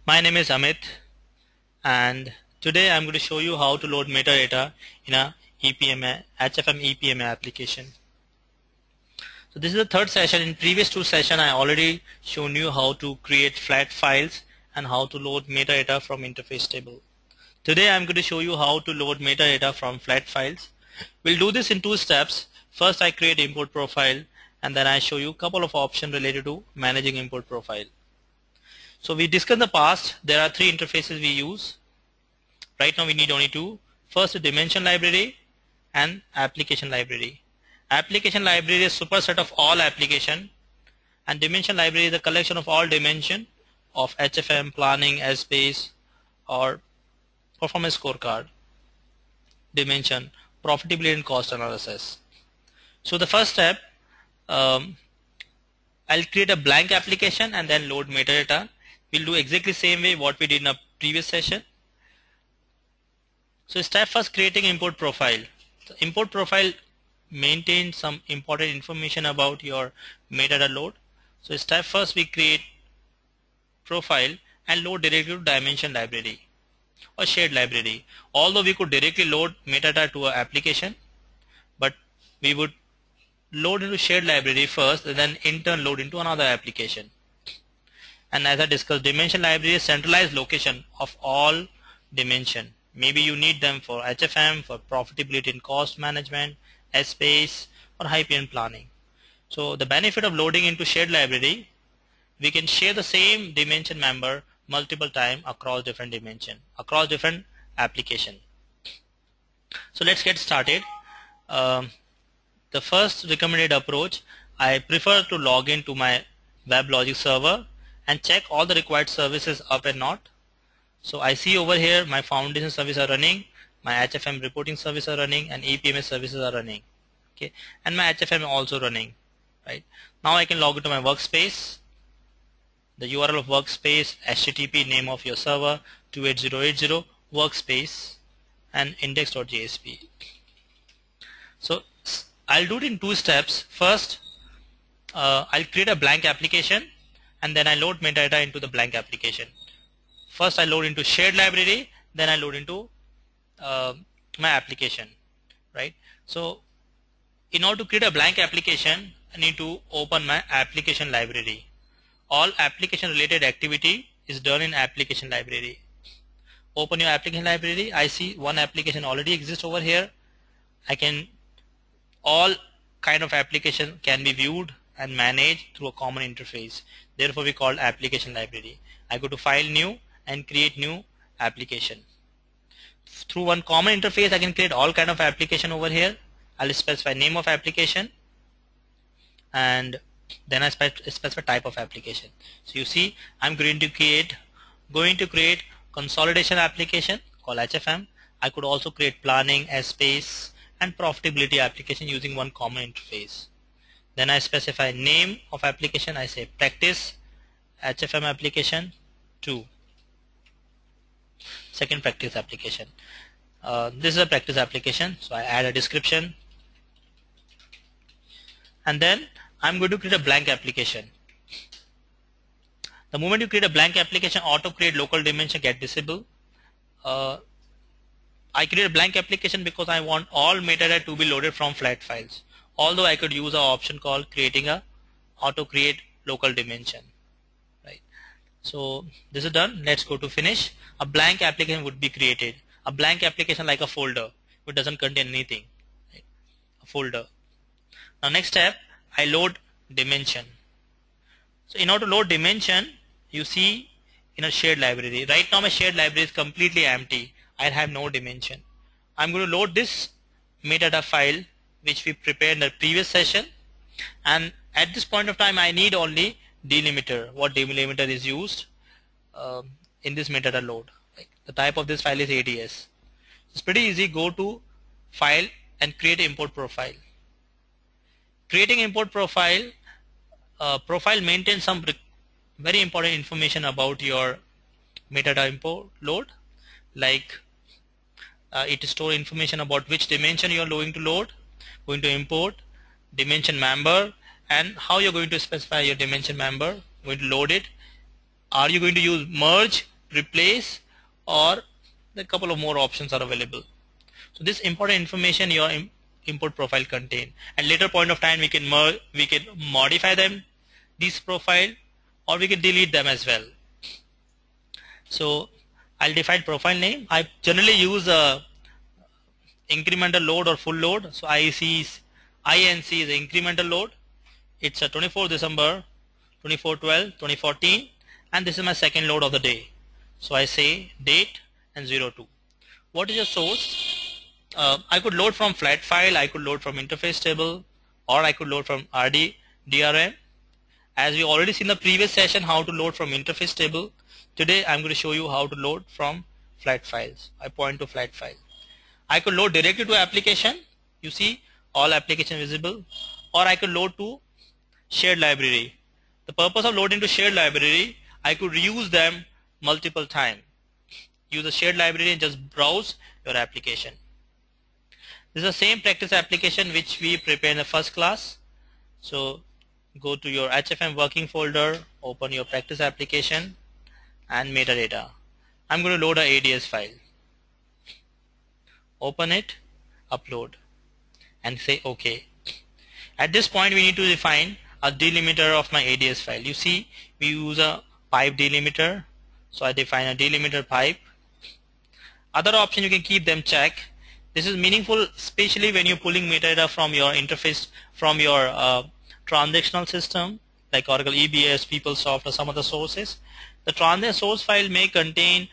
My name is Amit, and today I'm going to show you how to load metadata in a HFM EPMA application. So this is the third session. In previous two sessions I already shown you how to create flat files and how to load metadata from interface table. Today I'm going to show you how to load metadata from flat files. We'll do this in two steps. First I create import profile, and then I show you a couple of options related to managing import profile. So we discussed in the past there are three interfaces we use. Right now we need only two. First, a dimension library and application library. Application library is a superset of all application, and dimension library is a collection of all dimension of HFM, planning, S-base, or performance scorecard, dimension, profitability and cost analysis. So the first step, I'll create a blank application and then load metadata. We'll do exactly same way what we did in a previous session. So step first, creating import profile. The import profile maintains some important information about your metadata load. So step first, we create profile and load directly to dimension library or shared library. Although we could directly load metadata to an application, but we would load into shared library first and then in turn load into another application. And as I discussed, dimension library is centralized location of all dimension. Maybe you need them for HFM, for profitability and cost management, S-base, or high-PN planning. So the benefit of loading into shared library, we can share the same dimension member multiple times across different dimension, across different application. So let's get started. The first recommended approach, I prefer to log into my WebLogic server and check all the required services up and not. So I see over here my foundation service are running, my HFM reporting service are running, and EPMA services are running. Okay, and my HFM also running. Right now I can log into my workspace. The URL of workspace, HTTP name of your server 28080 workspace, and index.jsp. So I'll do it in two steps. First, I'll create a blank application, and then I load metadata into the blank application. First I load into shared library, then I load into my application, right? So in order to create a blank application, I need to open my application library. All application related activity is done in application library. Open your application library. I see one application already exists over here. All kind of application can be viewed and managed through a common interface. Therefore we call application library. I go to file, new, and create new application. Through one common interface I can create all kind of application over here. I'll specify name of application, and then I specify type of application. So you see I'm going to create consolidation application called HFM. I could also create planning, S-base, and profitability application using one common interface. Then I specify name of application. I say practice HFM application 2. Second practice application. This is a practice application, so I add a description, and then I'm going to create a blank application. The moment you create a blank application, auto create local dimension get disabled. I create a blank application because I want all metadata to be loaded from flat files. Although I could use an option called creating a auto create local dimension. Right. So this is done. Let's go to finish. A blank application would be created. A blank application like a folder, which doesn't contain anything. Right. A folder. Now next step, I load dimension. So in order to load dimension, you see in a shared library. Right now my shared library is completely empty. I have no dimension. I'm going to load this metadata file which we prepared in the previous session, and at this point of time I need only delimiter. What delimiter is used in this metadata load. The type of this file is ADS. It's pretty easy. Go to file and create import profile. Creating import profile, profile maintains some very important information about your metadata import load, like it stores information about which dimension you are going to import, dimension member, and how you're going to specify your dimension member, going to load it. Are you going to use merge replace, or a couple of more options are available. So this important information your import profile contain, and later point of time we can modify them, this profile, or we can delete them as well. So I'll define profile name. I generally use a incremental load or full load. So INC is the incremental load. It's a 24 December 24/12/2014, and this is my second load of the day. So I say date and 02. What is your source? I could load from flat file, I could load from interface table, or I could load from DRM. As we already seen in the previous session how to load from interface table, today I'm going to show you how to load from flat files. I point to flat file. I could load directly to application. You see all application visible, or I could load to shared library. The purpose of loading to shared library, I could use them multiple times. Use the shared library and just browse your application. This is the same practice application which we prepared in the first class. So go to your HFM working folder, open your practice application and metadata. I'm going to load a ADS file. Open it, upload, and say OK. At this point we need to define a delimiter of my ADS file. You see we use a pipe delimiter, so I define a delimiter pipe. Other option you can keep them check. This is meaningful especially when you're pulling metadata from your interface, from your transactional system like Oracle EBS, PeopleSoft, or some other sources. The transaction source file may contain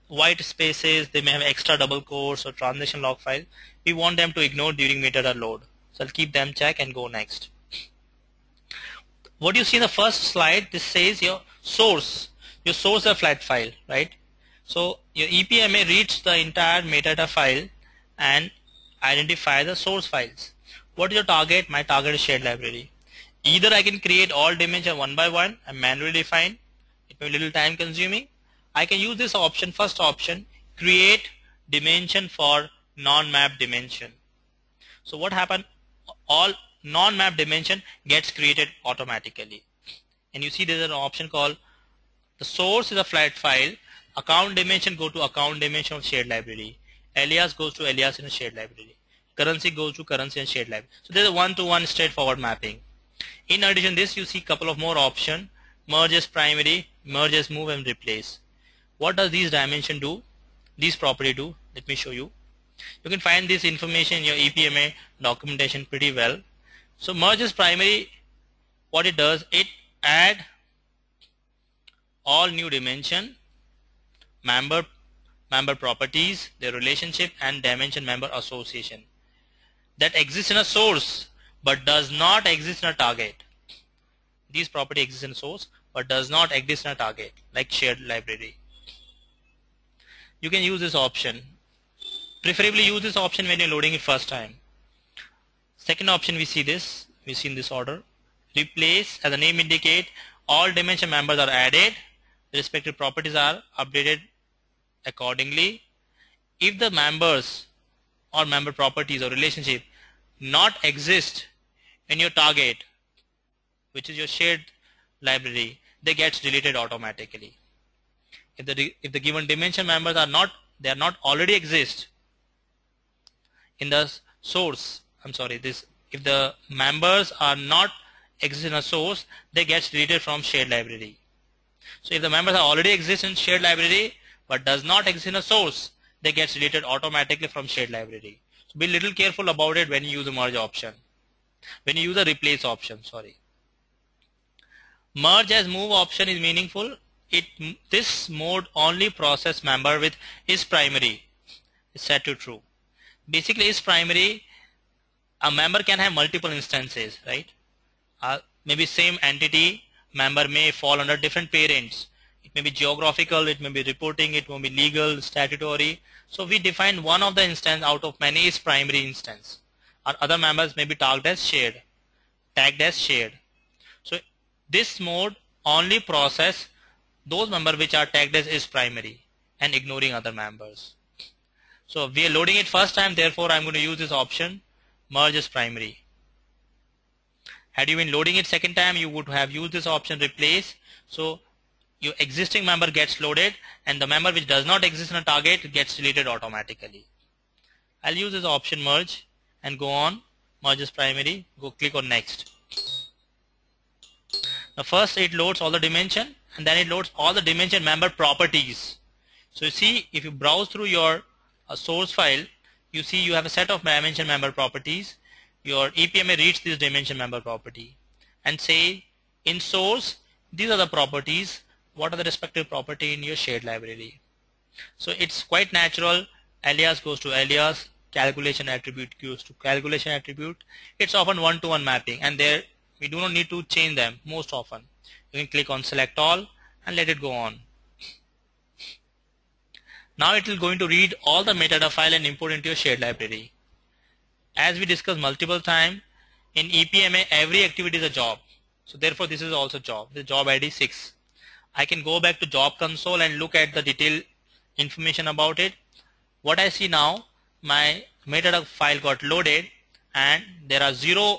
white spaces, they may have extra double quotes or transaction log file. We want them to ignore during metadata load. So I'll keep them check and go next. What you see in the first slide, this says your source is a flat file, right? So your EPMA reads the entire metadata file and identify the source files. What is your target? My target is shared library. Either I can create all dimension one by one and manually define. It may be a little time consuming. I can use this option, first option, create dimension for non-map dimension. So what happened? All non-map dimension gets created automatically. And you see there is an option called the source is a flat file, account dimension go to account dimension of shared library, alias goes to alias in a shared library, currency goes to currency in shared library. So there is a one-to-one straightforward mapping. In addition this you see couple of more options, merge as primary, merge as move, and replace. What does these dimension do? These property do? Let me show you. You can find this information in your EPMA documentation pretty well. So merge as primary, what it does, it add all new dimension, member properties, their relationship, and dimension member association that exists in a source but does not exist in a target. These property exist in a source but does not exist in a target, like shared library. You can use this option. Preferably use this option when you're loading it first time. Second option we see in this order. Replace, as the name indicate, all dimension members are added, the respective properties are updated accordingly. If the members or member properties or relationship not exist in your target, which is your shared library, they get deleted automatically. If the given dimension members are not already exist in the source, if the members are not exist in a source, they get deleted from shared library. So if the members are already exist in shared library but does not exist in a source, they get deleted automatically from shared library. So be a little careful about it when you use the merge option. When you use the replace option, Merge as move option is meaningful. This mode only process member with is primary is set to true. Basically is primary, a member can have multiple instances, right? Maybe same entity member may fall under different parents. It may be geographical, it may be reporting, it may be legal, statutory. So we define one of the instance out of many is primary instance. Our other members may be tagged as shared. So this mode only process those members which are tagged as is primary and ignoring other members. So we are loading it first time, therefore I'm going to use this option, merge as primary. Had you been loading it second time, you would have used this option, replace. So your existing member gets loaded and the member which does not exist in a target gets deleted automatically. I'll use this option merge and go on, merge is primary, go click on next. Now first it loads all the dimension and then it loads all the dimension member properties. So you see, if you browse through your source file, you see you have a set of dimension member properties. Your EPMA reads this dimension member property and say in source these are the properties, what are the respective property in your shared library. So it's quite natural, alias goes to alias, calculation attribute goes to calculation attribute. It's often one-to-one mapping and there we do not need to change them most often. You can click on select all and let it go on. Now it is going to read all the metadata file and import into your shared library. As we discussed multiple times, in EPMA every activity is a job. So therefore this is also job. The job ID 6. I can go back to job console and look at the detailed information about it. What I see now, my metadata file got loaded and there are 0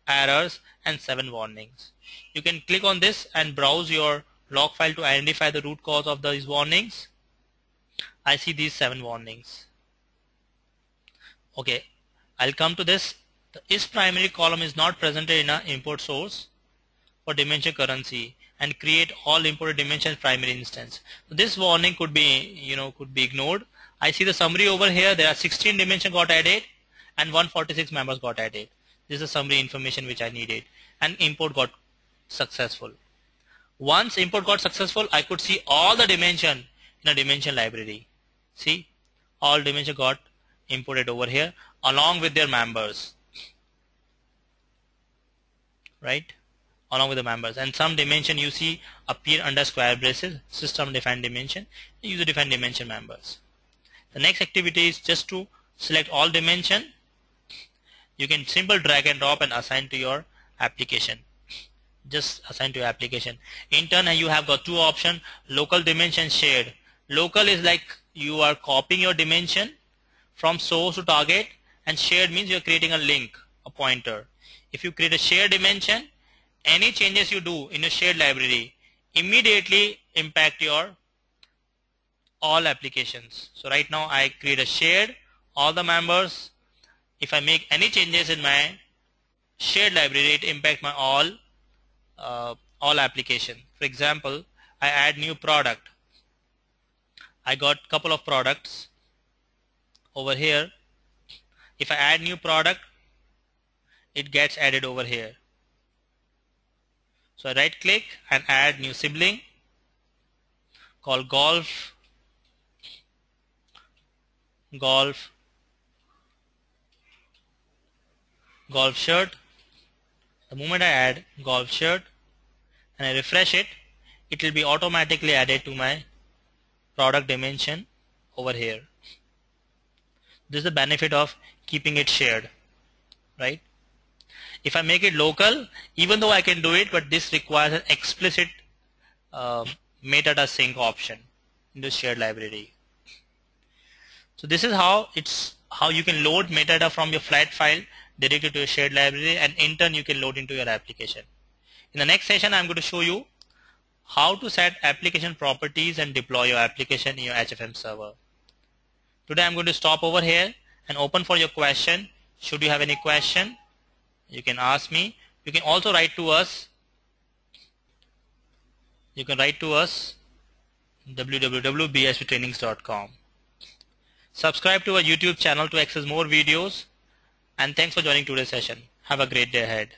errors and 7 warnings. You can click on this and browse your log file to identify the root cause of these warnings. I see these 7 warnings. Okay, I'll come to this. The is primary column is not presented in an import source for dimension currency and create all imported dimensions primary instance. So this warning could be ignored. I see the summary over here. There are 16 dimensions got added and 146 members got added. This is the summary information which I needed and import got successful. Once import got successful, I could see all the dimension in a dimension library. See, all dimension got imported over here along with their members, right? Along with the members, and some dimension you see appear under square braces, system defined dimension, user defined dimension members. The next activity is just to select all dimension. You can simple drag and drop and assign to your application. Just assign to your application. In turn, you have got two options: local dimension, shared. Local is like you are copying your dimension from source to target, and shared means you are creating a link, a pointer. If you create a shared dimension, any changes you do in your shared library immediately impact your all applications. So right now I create a shared, all the members. If I make any changes in my shared library, it impact my all application. For example, I add new product. I got couple of products over here. If I add new product, it gets added over here. So I right click and add new sibling called golf shirt. The moment I add golf shirt and I refresh it, it will be automatically added to my product dimension over here. This is the benefit of keeping it shared, right? If I make it local, even though I can do it, but this requires an explicit metadata sync option in the shared library. So this is how you can load metadata from your flat file directly to your shared library, and in turn you can load into your application. In the next session, I'm going to show you how to set application properties and deploy your application in your HFM server. Today I'm going to stop over here and open for your question. Should you have any question, you can ask me. You can also write to us. You can write to us www.bisptrainings.com. Subscribe to our YouTube channel to access more videos, and thanks for joining today's session. Have a great day ahead.